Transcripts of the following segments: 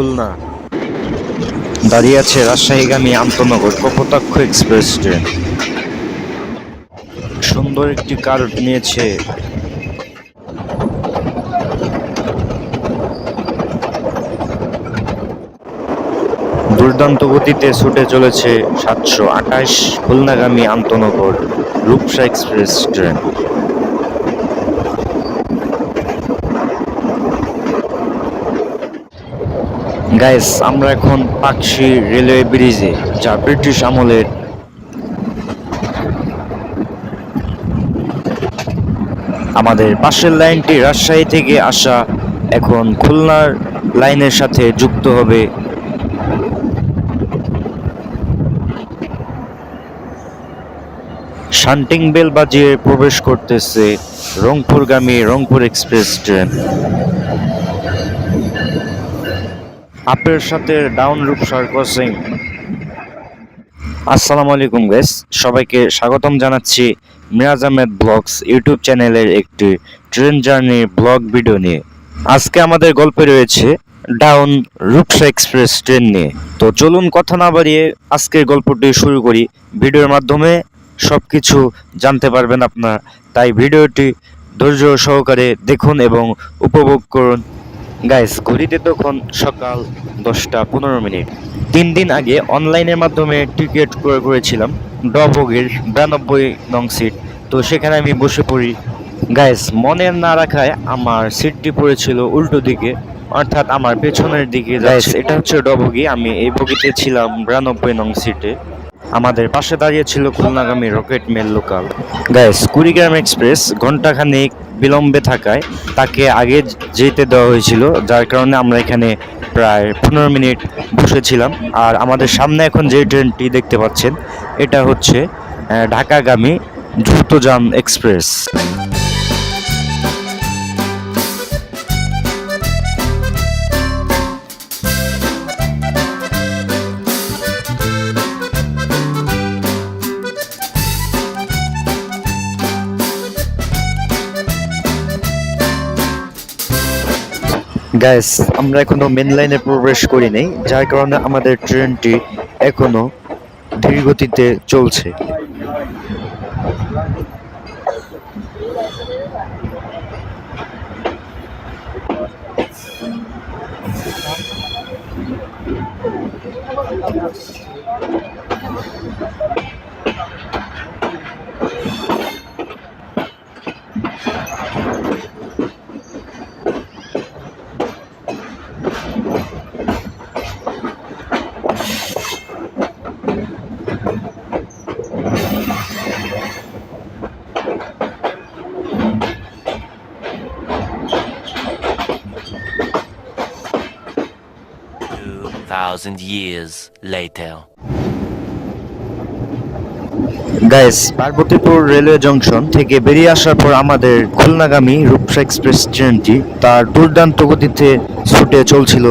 খুলনা। দাঁড়িয়ে আছে রাজশাহীগামী আন্তনগর Kapotaksha express train. সুন্দর একটি কার নিয়েছে। দুর্দান্ত গতিতে ছুটে চলেছে 728 খুলনাগামী আন্তনগর রূপসা এক্সপ্রেস ট্রেন। গাইস, আমরা এখন পাকশি রেলওয়ে ব্রিজে, যা ব্রিটিশ আমলের। আমাদের পাশের লাইনটি রাজশাহী থেকে আসা এখন খুলনার লাইনের সাথে যুক্ত হবে। শান্টিং বেল বাজিয়ে প্রবেশ করতেছে রংপুরগামী রংপুর এক্সপ্রেস ট্রেন। আপের সাথে ডাউন রূপসার ক্রসিং। আসসালামু আলাইকুম গাইস, সবাইকে স্বাগতম জানাচ্ছি মিরাজ আহমেদ ব্লগস ইউটিউব চ্যানেলের একটি ট্রেন জার্নি ব্লগ ভিডিও নিয়ে। আজকে আমাদের গল্পে রয়েছে ডাউন রূপসা এক্সপ্রেস ট্রেন নিয়ে। তো চলুন কথা না বাড়িয়ে আজকের গল্পটি শুরু করি। ভিডিওর মাধ্যমে সবকিছু জানতে পারবেন আপনারা, তাই ভিডিওটি ধৈর্য সহকারে দেখুন এবং উপভোগ করুন। গাইস, ঘড়িতে তখন সকাল 10টা 15 মিনিট। 3 দিন আগে অনলাইনের মাধ্যমে টিকিট ক্রয় করেছিলাম ডবগের 92 নং সিট। তো সেখানে আমি বসে পড়ি। গাইস, মনে না রাখায় আমার সিটটি পড়েছিল উল্টো দিকে, অর্থাৎ আমার পেছনের দিকে। গাইস, এটা হচ্ছে ডবগি, আমি এই বগিতে ছিলাম 92 নং সিটে। আমাদের পাশে দাঁড়িয়ে ছিল খুলনাগামী rocket mail local. Guys, Kurigram express ঘন্টাখানেক বিলম্বে থাকায় তাকে আগে যেতে দেওয়া হয়েছিল, যার কারণে আমরা এখানে প্রায় 15 মিনিট বসেছিলাম। আর আমাদের সামনে এখন যে ট্রেনটি দেখতে পাচ্ছেন, এটা হচ্ছে ঢাকাগামী দ্রুতযান এক্সপ্রেস। গাইস, আমরা এখনো মেন লাইনে প্রবেশ করিনি, যার কারণে আমাদের ট্রেনটি এখনো ধীর গতিতে চলছে। Thousand years later. Guys, Parbatipur railway junction থেকে বেরিয়ে আসার পর আমাদের খুলনাগামী রূপসা এক্সপ্রেস ট্রেনটি তার দুর্দান্ত গতিতে ছুটে চলছিল।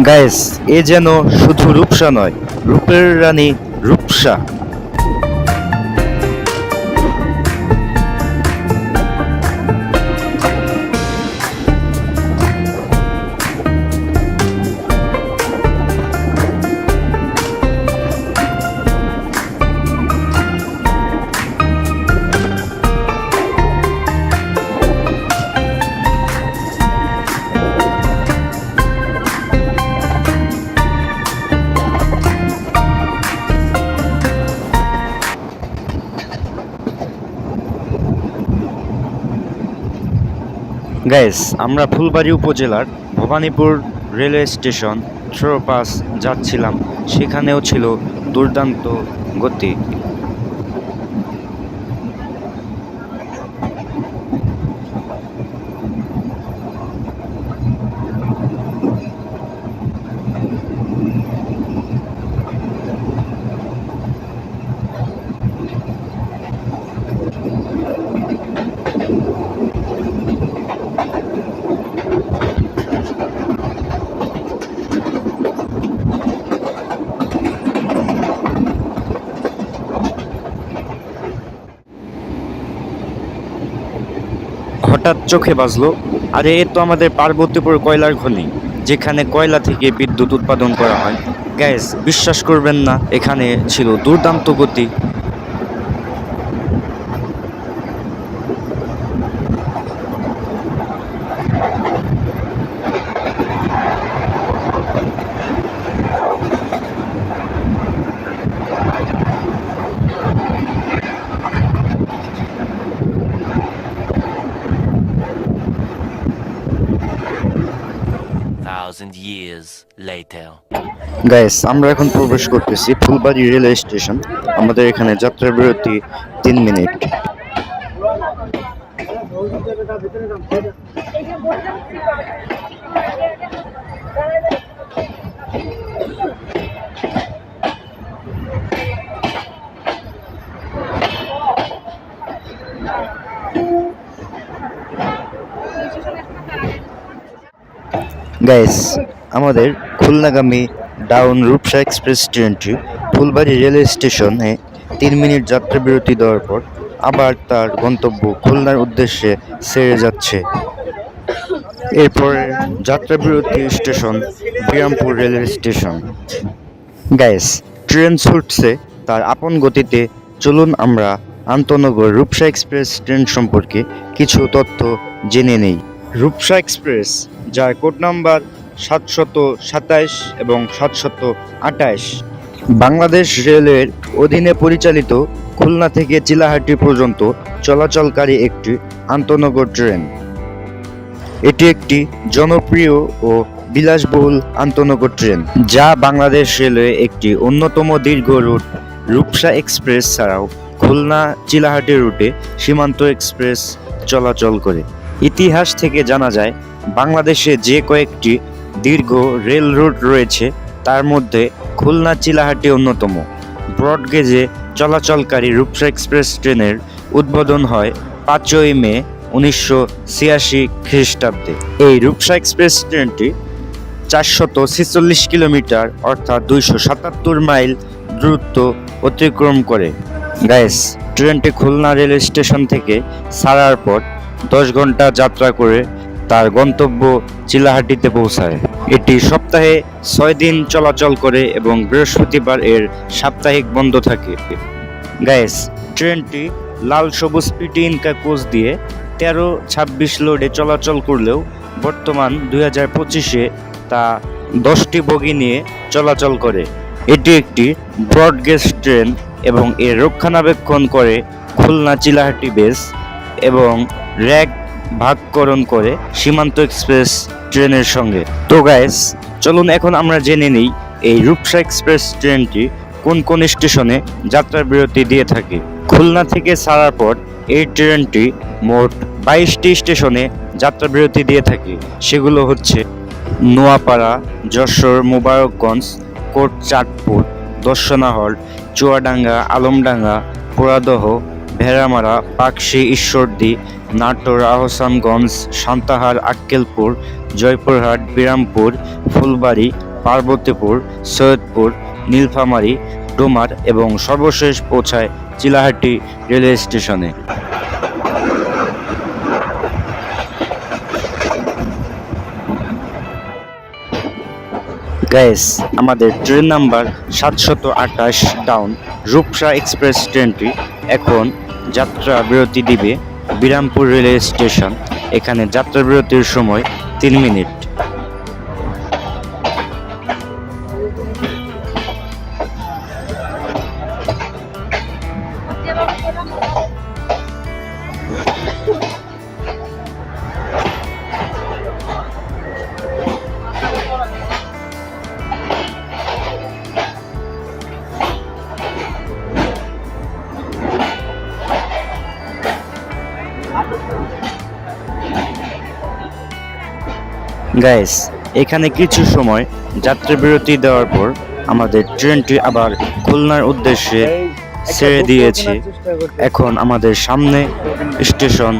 গাইস, এ যেন শুধু রূপসা নয়, রূপের রানী রূপসা। গাইস, আমরা ফুলবাড়ী উপজেলার ভবানীপুর রেলওয়ে স্টেশন থ্রোপাস যাচ্ছিলাম। সেখানেও ছিল দুর্দান্ত গতি। হঠাৎ চোখে বাজলো, আরে এ তো আমাদের পার্বতীপুর কয়লার খনি, যেখানে কয়লা থেকে বিদ্যুৎ উৎপাদন করা হয়। গ্যাস, বিশ্বাস করবেন না, এখানে ছিল দুর্দান্ত গতি। Thousand years later. গাইস, আমরা এখন প্রবেশ করতেছি ফুলবাড়ি রেলওয়ে স্টেশন। আমাদের এখানে যাত্রা বিরতি 3 মিনিট। গাইস, আমাদের খুলনাগামী ডাউন রূপসা এক্সপ্রেস ট্রেনটি ফুলবাড়ি রেলওয়ে স্টেশনে 3 মিনিট যাত্রা বিরতি দেওয়ার পর আবার তার গন্তব্য খুলনার উদ্দেশ্যে ছেড়ে যাচ্ছে। এরপরে যাত্রা বিরতি station Birampur railway station. Guys, train ছুটছে তার আপন গতিতে। চলুন আমরা আন্তনগর রূপসা এক্সপ্রেস ট্রেন সম্পর্কে কিছু তথ্য জেনে নেই। রূপসা এক্সপ্রেস, যার কোড নাম্বার 727 এবং 728, বাংলাদেশ রেলওয়ের অধীনে পরিচালিত খুলনা থেকে চিলাহাটি পর্যন্ত চলাচলকারী একটি আন্তনগর ট্রেন। এটি একটি জনপ্রিয় ও বিলাসবহুল আন্তনগর ট্রেন, যা বাংলাদেশ রেলওয়ে একটি অন্যতম দীর্ঘ রুট। রূপসা এক্সপ্রেস ছাড়াও খুলনা চিলাহাটি রুটে সীমান্ত এক্সপ্রেস চলাচল করে। ইতিহাস থেকে জানা যায়, বাংলাদেশে যে কয়েকটি দীর্ঘ রেল রুট রয়েছে তার মধ্যে খুলনা চিলাহাটি অন্যতম। ব্রডগেজে চলাচলকারী রূপসা এক্সপ্রেস ট্রেনের উদ্বোধন হয় 5ই মে 1986 খ্রিস্টাব্দে। এই রূপসা এক্সপ্রেস ট্রেনটি 446 কিলোমিটার অর্থাৎ 277 মাইল দূরত্ব অতিক্রম করে। গাইস, ট্রেনটি খুলনা রেল স্টেশন থেকে ছাড়ার পর 10 ঘন্টা যাত্রা করে তার গন্তব্য চিলাহাটিতে পৌঁছায়। এটি সপ্তাহে 6 দিন চলাচল করে এবং বৃহস্পতিবার এর সাপ্তাহিক বন্ধ থাকে। গাইস, ট্রেনটি লাল সবুজ পিটি ইনকা কোচ দিয়ে 13-26 লোডে চলাচল করলেও বর্তমান 2025-এ তা 10টি বগি নিয়ে চলাচল করে। এটি একটি ব্রডগেজ ট্রেন এবং এর রক্ষণাবেক্ষণ করে খুলনা চিলাহাটি বেস এবং র্যাক ভাগকরণ করে সীমান্ত এক্সপ্রেস ট্রেনের সঙ্গে। তো গাইস, চলুন এখন আমরা জেনে নিই এই রূপসা এক্সপ্রেস ট্রেনটি কোন কোন স্টেশনে যাত্রা বিরতি দিয়ে থাকে। খুলনা থেকে ছাড়ার পর এই ট্রেনটি মোট 22টি স্টেশনে যাত্রা বিরতি দিয়ে থাকে। সেগুলো হচ্ছে নোয়াপাড়া, যশোর, মোবারকগঞ্জ, কোট চাঁদপুর, দর্শনাহল, চুয়াডাঙ্গা, আলমডাঙ্গা, পোড়াদহ, ভেড়ামারা, পাকশি, ঈশ্বরদী, নাটোর, আহসানগঞ্জ, সান্তাহার, আক্কেলপুর, জয়পুরহাট, বিরামপুর, ফুলবাড়ি, পার্বতীপুর, সৈয়দপুর, নীলফামারী, ডোমার এবং সর্বশেষ পৌঁছায় চিলাহাটি রেলওয়ে স্টেশনে। গাইস, আমাদের train number 728 down Rupsha express ট্রেনটি এখন যাত্রা বিরতি দিবে বিরামপুর রেলওয়ে স্টেশন। এখানে যাত্রা বিরতির সময় 3 মিনিট। গাইস, এখানে কিছু সময় যাত্রা বিরতি দেওয়ার পর আমাদের ট্রেনটি আবার খুলনার উদ্দেশ্যে ছেড়ে দিয়েছে। এখন আমাদের সামনে স্টেশন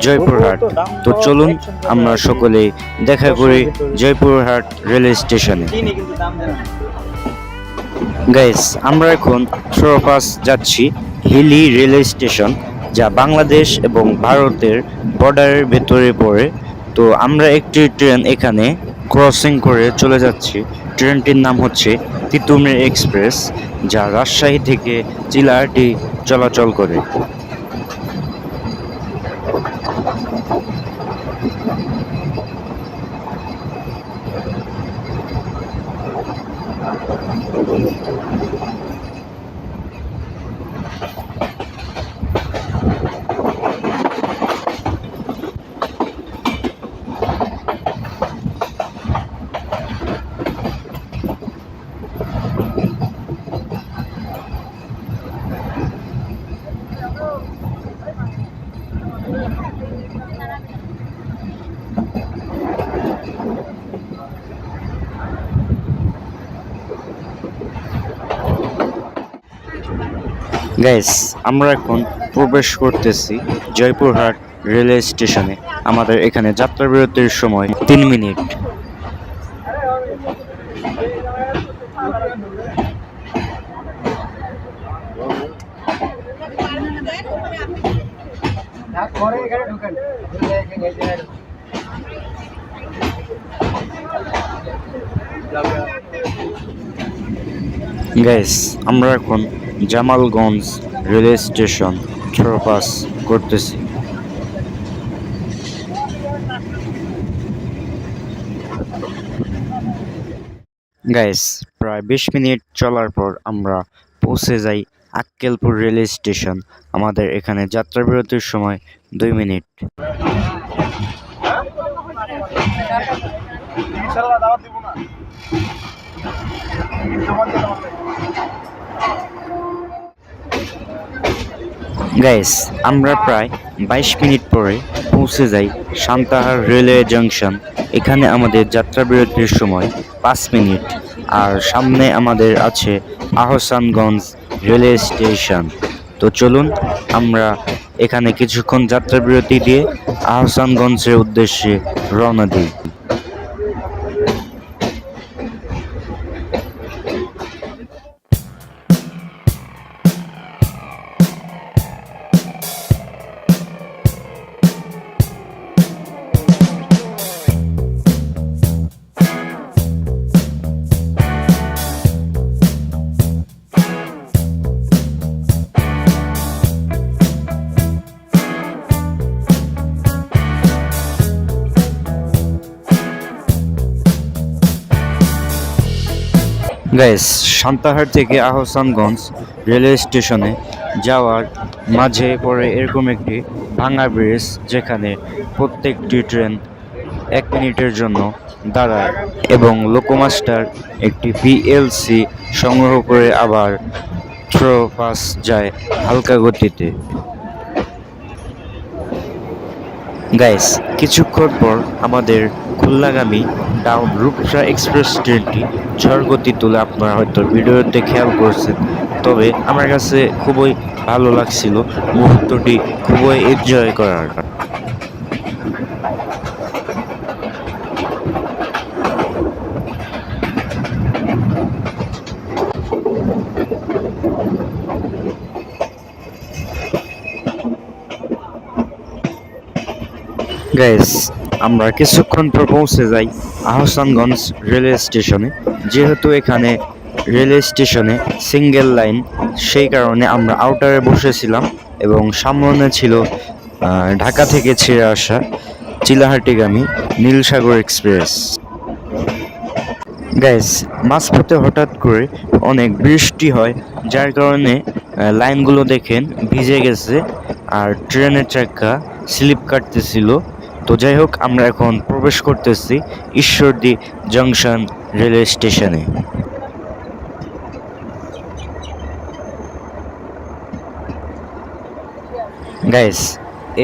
জয়পুরহাট। তো চলুন আমরা সকলেই দেখা করি জয়পুরহাট রেলওয়ে স্টেশনে। গাইস, আমরা এখন থ্রোপাস যাচ্ছি হিলি রেলওয়ে স্টেশন। যা বাংলাদেশ এবং ভারতের বর্ডারের ভেতরে পড়ে। তো আমরা একটি ট্রেন এখানে ক্রসিং করে চলে যাচ্ছি। ট্রেনটির নাম হচ্ছে তিতুমির এক্সপ্রেস, যা রাজশাহী থেকে চিলাহাটি চলাচল করে। গাইস, আমরা এখন প্রবেশ করতেছি জয়পুরহাট রেলওয়ে স্টেশনে। আমাদের এখানে যাত্রা বিরতির সময় 3 মিনিট। গাইস, আমরা এখন জামালগঞ্জ রেলওয়ে স্টেশন থ্রোপাস করতেছি। গাইস, প্রায় 20 মিনিট চলার পর আমরা পৌঁছে যাই আক্কেলপুর রেলওয়ে স্টেশন। আমাদের এখানে যাত্রা বিরতির সময় 2 মিনিট। গাইস, আমরা প্রায় 22 মিনিট পরে পৌঁছে যাই সান্তাহার রেলওয়ে জাংশন। এখানে আমাদের যাত্রা বিরতির সময় 5 মিনিট। আর সামনে আমাদের আছে আহসানগঞ্জ রেলওয়ে স্টেশন। তো চলুন আমরা এখানে কিছুক্ষণ যাত্রা বিরতি দিয়ে আহসানগঞ্জের উদ্দেশ্যে রওনা দিই। গাইস, সান্তাহার থেকে আহসানগঞ্জ রেলওয়ে স্টেশনে যাওয়ার মাঝে পড়ে এরকম একটি ভাঙা ব্রিজ, যেখানে প্রত্যেকটি ট্রেন 1 মিনিটের জন্য দাঁড়ায় এবং লোকোমাস্টার একটি পিএলসি সংগ্রহ করে আবার থ্রো পাস যায় হালকা গতিতে। গাইস, কিছুক্ষণ পর আমাদের খুলনাগামী ডাউন রূপসা এক্সপ্রেস ট্রেনটি ঝড় গতি তুলে, আপনারা হয়তো ভিডিওতে খেয়াল করছেন। তবে আমার কাছে খুবই ভালো লাগছিল, মুহূর্তটি খুবই এনজয় করার। গাইস, আমরা কিছুক্ষণ পর পৌঁছে যাই আহসানগঞ্জ রেলওয়ে স্টেশনে। যেহেতু এখানে রেলওয়ে স্টেশনে সিঙ্গেল লাইন, সেই কারণে আমরা আউটারে বসেছিলাম এবং সামনে ছিল ঢাকা থেকে ছেড়ে আসা চিলাহাটিগামী নীলসাগর এক্সপ্রেস। গাইস, মাঝপথে হঠাৎ করে অনেক বৃষ্টি হয়, যার কারণে লাইনগুলো দেখেন ভিজে গেছে আর ট্রেনের চাকা স্লিপ কাটতেছিল। তো যাই হোক, আমরা এখন প্রবেশ করতেছি ঈশ্বরদী জংশন রেলওয়ে স্টেশনে। গাইস,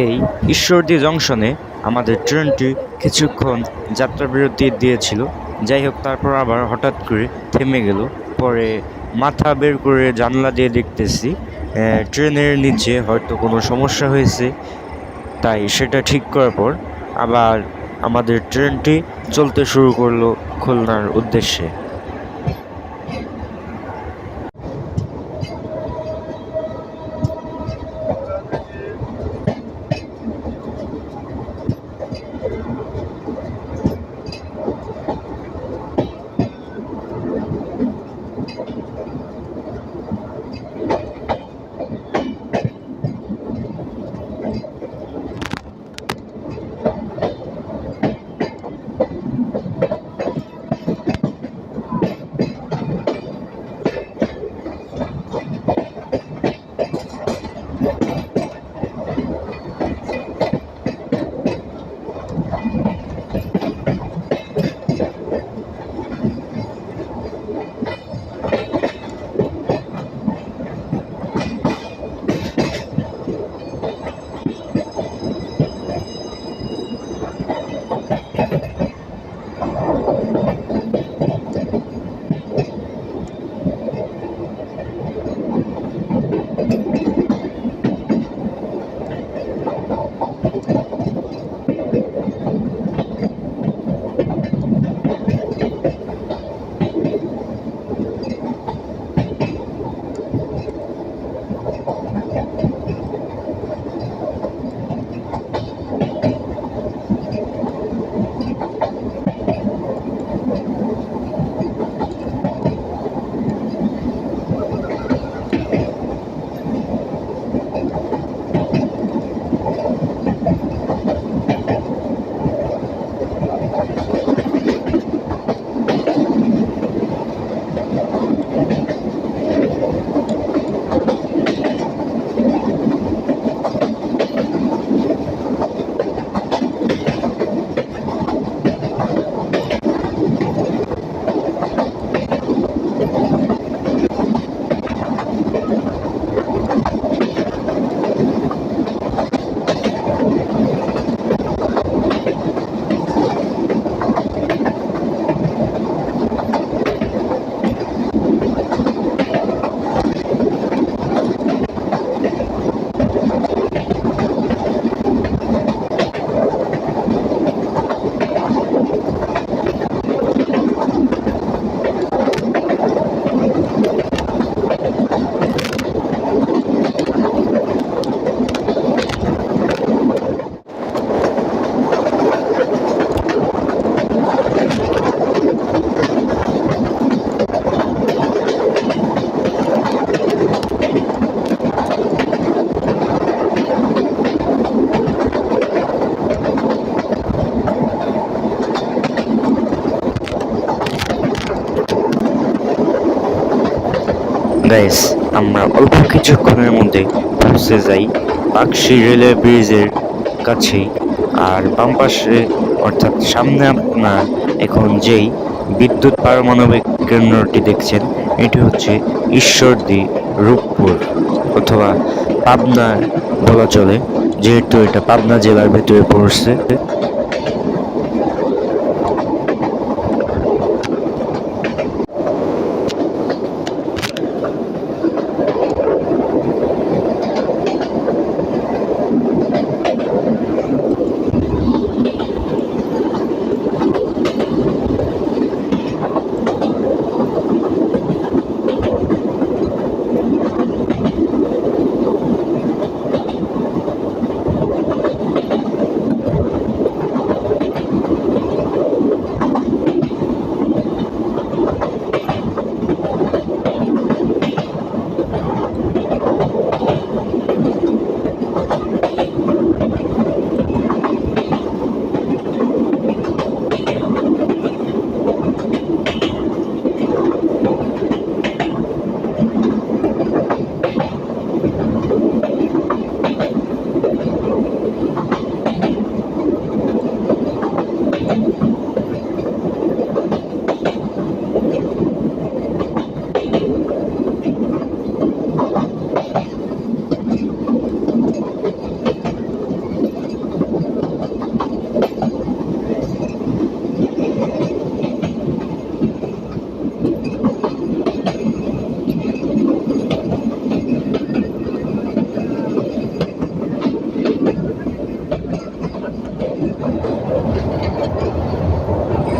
এই ঈশ্বরদী জংশনে আমাদের ট্রেনটি কিছুক্ষণ যাত্রা বিরতি দিয়েছিল। যাই হোক, তারপর আবার হঠাৎ করে থেমে গেল। পরে মাথা বের করে জানলা দিয়ে দেখতেছি ট্রেনের নিচে হয়তো কোনো সমস্যা হয়েছে। তাই সেটা ঠিক করার পর আবার আমাদের ট্রেনটি চলতে শুরু করলো খুলনার উদ্দেশ্যে। গাইস, আমরা অল্প কিছুক্ষণের মধ্যে পৌঁছে যাই পাকশি রেলওয়ে ব্রিজের কাছেই। আর বাম পাশে অর্থাৎ সামনে আপনার এখন যেই বিদ্যুৎ পারমাণবিক কেন্দ্রটি দেখছেন, এটি হচ্ছে ঈশ্বরদী রূপপুর অথবা পাবনা বলা চলে, যেহেতু এটা পাবনা জেলার ভেতরে পড়ছে।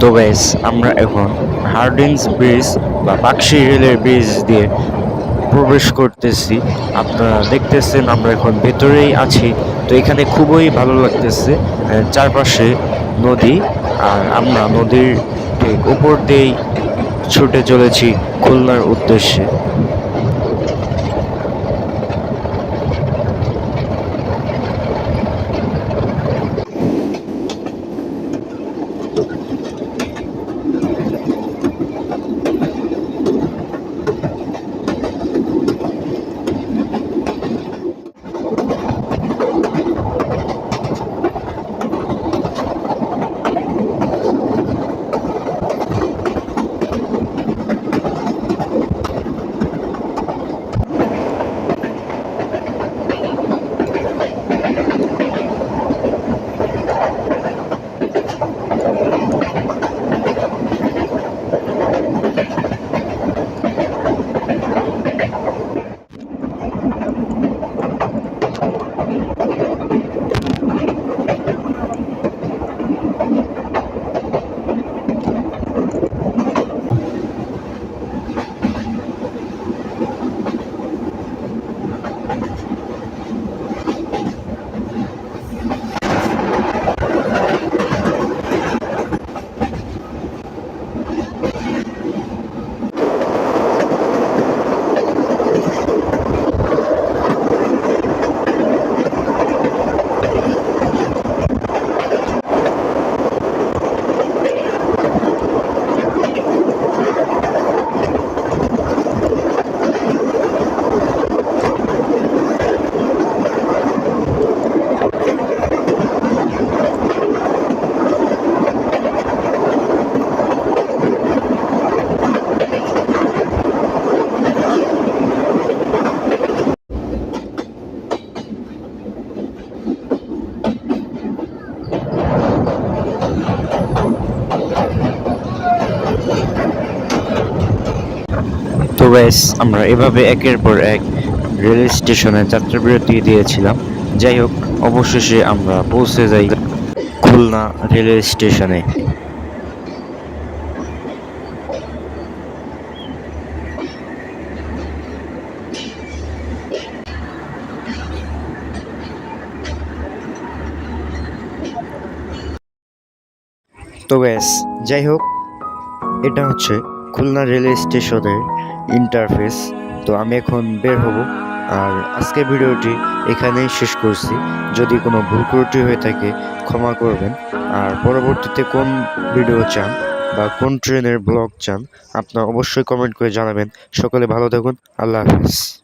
তো গাইস, আমরা এখন হার্ডিন্স ব্রিজ বা পাকশি রেলের ব্রিজ দিয়ে প্রবেশ করতেছি। আপনারা দেখতেছেন আমরা এখন ভেতরেই আছি। তো এখানে খুবই ভালো লাগতেছে, চারপাশে নদী, আর আমরা নদীর ঠিক উপর দিয়েই ছুটে চলেছি খুলনার উদ্দেশ্যে। তো গাইস, আমরা এভাবে একের পর এক রেল স্টেশনে যাত্রাবিরতি দিয়েছিলাম। যাই হোক, অবশেষে আমরা পৌঁছে যাই খুলনা রেলওয়ে স্টেশনে। তো গ্যাস, যাই হোক, এটা হচ্ছে খুলনা রেলওয়ে স্টেশনের ইন্টারফেস। তো আমি এখন বের হব, আর আজকের ভিডিওটি এখানেই শেষ করছি। যদি কোনো ভুল ত্রুটি হয়ে থাকে ক্ষমা করবেন, আর পরবর্তীতে কোন ভিডিও চান বা কোন ট্রেনের ব্লগ চান আপনারা অবশ্যই কমেন্ট করে জানাবেন। সকলে ভালো থাকুন। আল্লাহ হাফেজ।